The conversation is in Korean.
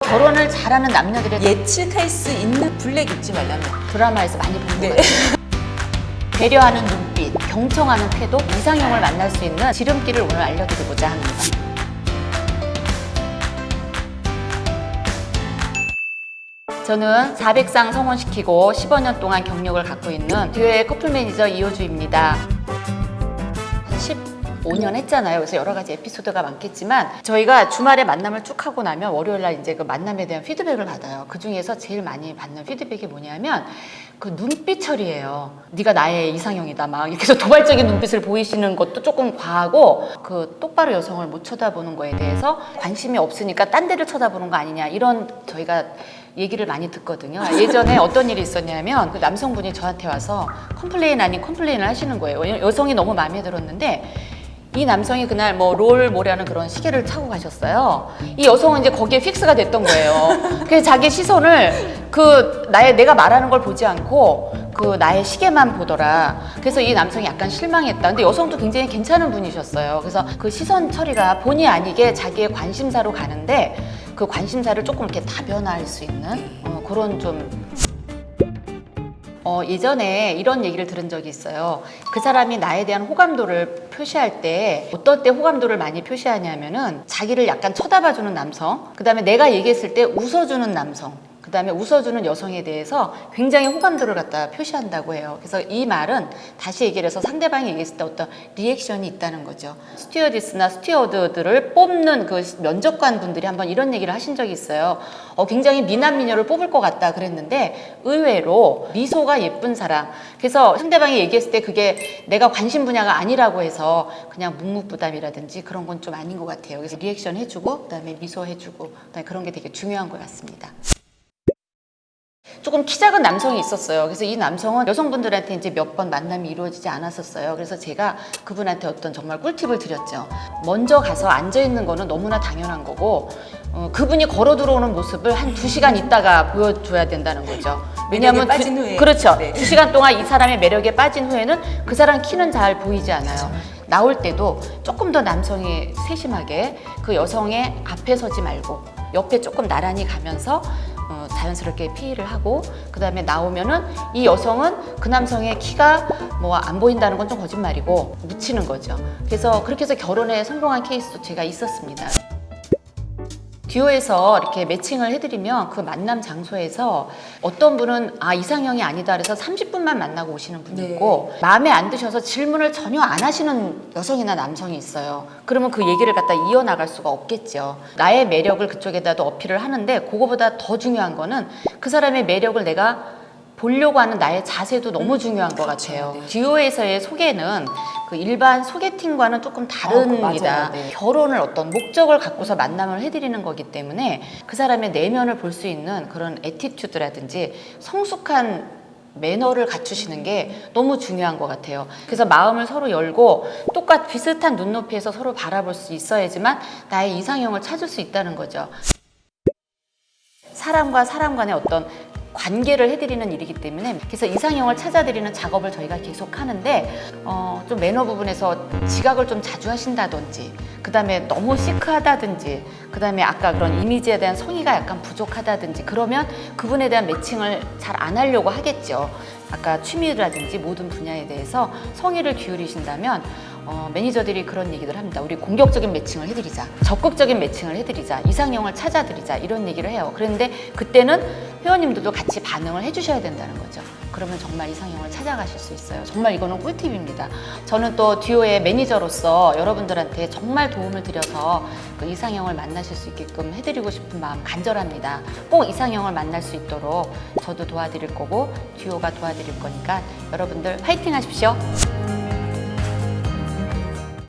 결혼을 잘하는 남녀들의 예측할 수 있는 블랙 입지 말라면. 드라마에서 많이 본 것 네. 같아요. 배려하는 눈빛, 경청하는 태도, 이상형을 만날 수 있는 지름길을 오늘 알려드리고자 합니다. 저는 400상 성혼시키고 15년 동안 경력을 갖고 있는 듀오의 커플 매니저 이호주입니다. 15년 했잖아요. 그래서 여러 가지 에피소드가 많겠지만 저희가 주말에 만남을 쭉 하고 나면 월요일날 이제 그 만남에 대한 피드백을 받아요. 그 중에서 제일 많이 받는 피드백이 뭐냐면 그 눈빛 처리예요. 네가 나의 이상형이다. 막 이렇게 해서 도발적인 눈빛을 보이시는 것도 조금 과하고 그 똑바로 여성을 못 쳐다보는 거에 대해서 관심이 없으니까 딴 데를 쳐다보는 거 아니냐 이런 저희가 얘기를 많이 듣거든요. 예전에 어떤 일이 있었냐면 그 남성분이 저한테 와서 컴플레인 아닌 컴플레인을 하시는 거예요. 여성이 너무 마음에 들었는데 이 남성이 그날 뭐 롤모라는 그런 시계를 차고 가셨어요. 이 여성은 이제 거기에 픽스가 됐던 거예요. 그래서 자기 시선을 내가 말하는 걸 보지 않고 그 나의 시계만 보더라. 그래서 이 남성이 약간 실망했다. 근데 여성도 굉장히 괜찮은 분이셨어요. 그래서 그 시선 처리가 본의 아니게 자기의 관심사로 가는데 그 관심사를 조금 이렇게 다변화할 수 있는 그런 좀 예전에 이런 얘기를 들은 적이 있어요. 그 사람이 나에 대한 호감도를 표시할 때 어떨 때 호감도를 많이 표시하냐면은 자기를 약간 쳐다봐주는 남성, 그 다음에 내가 얘기했을 때 웃어주는 남성, 그 다음에 웃어주는 여성에 대해서 굉장히 호감도를 갖다 표시한다고 해요. 그래서 이 말은 다시 얘기를 해서 상대방이 얘기했을 때 어떤 리액션이 있다는 거죠. 스튜어디스나 스튜어드들을 뽑는 그 면접관 분들이 한번 이런 얘기를 하신 적이 있어요. 굉장히 미남 미녀를 뽑을 것 같다 그랬는데 의외로 미소가 예쁜 사람, 그래서 상대방이 얘기했을 때 그게 내가 관심 분야가 아니라고 해서 그냥 묵묵부담이라든지 그런 건 좀 아닌 것 같아요. 그래서 리액션 해주고 그다음에 미소 해주고 그다음에 그런 게 되게 중요한 것 같습니다. 조금 키 작은 남성이 있었어요. 그래서 이 남성은 여성분들한테 이제 몇 번 만남이 이루어지지 않았었어요. 그래서 제가 그분한테 어떤 정말 꿀팁을 드렸죠. 먼저 가서 앉아있는 거는 너무나 당연한 거고 그분이 걸어 들어오는 모습을 한 2시간 있다가 보여줘야 된다는 거죠. 왜냐하면 빠진 후에. 그렇죠. 네. 2시간 동안 이 사람의 매력에 빠진 후에는 그 사람 키는 잘 보이지 않아요. 나올 때도 조금 더 남성이 세심하게 그 여성의 앞에 서지 말고 옆에 조금 나란히 가면서 자연스럽게 피의를 하고 그 다음에 나오면은 이 여성은 그 남성의 키가 뭐 안 보인다는 건 좀 거짓말이고 묻히는 거죠. 그래서 그렇게 해서 결혼에 성공한 케이스도 제가 있었습니다. 듀오에서 이렇게 매칭을 해드리면 그 만남 장소에서 어떤 분은 이상형이 아니다 그래서 30분만 만나고 오시는 분이 있고 마음에 안 드셔서 질문을 전혀 안 하시는 여성이나 남성이 있어요. 그러면 그 얘기를 갖다 이어나갈 수가 없겠죠. 나의 매력을 그쪽에다도 어필을 하는데 그거보다 더 중요한 거는 그 사람의 매력을 내가 보려고 하는 나의 자세도 너무 중요한 것 같아요. 네. 듀오에서의 소개는 그 일반 소개팅과는 조금 다릅니다. 네. 결혼을 어떤 목적을 갖고서 만남을 해드리는 거기 때문에 그 사람의 내면을 볼 수 있는 그런 애티튜드라든지 성숙한 매너를 갖추시는 게 너무 중요한 것 같아요. 그래서 마음을 서로 열고 비슷한 눈높이에서 서로 바라볼 수 있어야지만 나의 이상형을 찾을 수 있다는 거죠. 사람과 사람 간의 어떤 관계를 해드리는 일이기 때문에 그래서 이상형을 찾아드리는 작업을 저희가 계속 하는데 좀 매너 부분에서 지각을 좀 자주 하신다든지 그 다음에 너무 시크하다든지 그 다음에 아까 그런 이미지에 대한 성의가 약간 부족하다든지 그러면 그분에 대한 매칭을 잘 안 하려고 하겠죠. 아까 취미라든지 모든 분야에 대해서 성의를 기울이신다면 매니저들이 그런 얘기를 합니다. 우리 공격적인 매칭을 해드리자, 적극적인 매칭을 해드리자, 이상형을 찾아드리자 이런 얘기를 해요. 그런데 그때는 회원님들도 같이 반응을 해주셔야 된다는 거죠. 그러면 정말 이상형을 찾아가실 수 있어요. 정말 이거는 꿀팁입니다. 저는 또 듀오의 매니저로서 여러분들한테 정말 도움을 드려서 그 이상형을 만나실 수 있게끔 해드리고 싶은 마음 간절합니다. 꼭 이상형을 만날 수 있도록 저도 도와드릴 거고 듀오가 도와드릴 거니까 여러분들 화이팅 하십시오.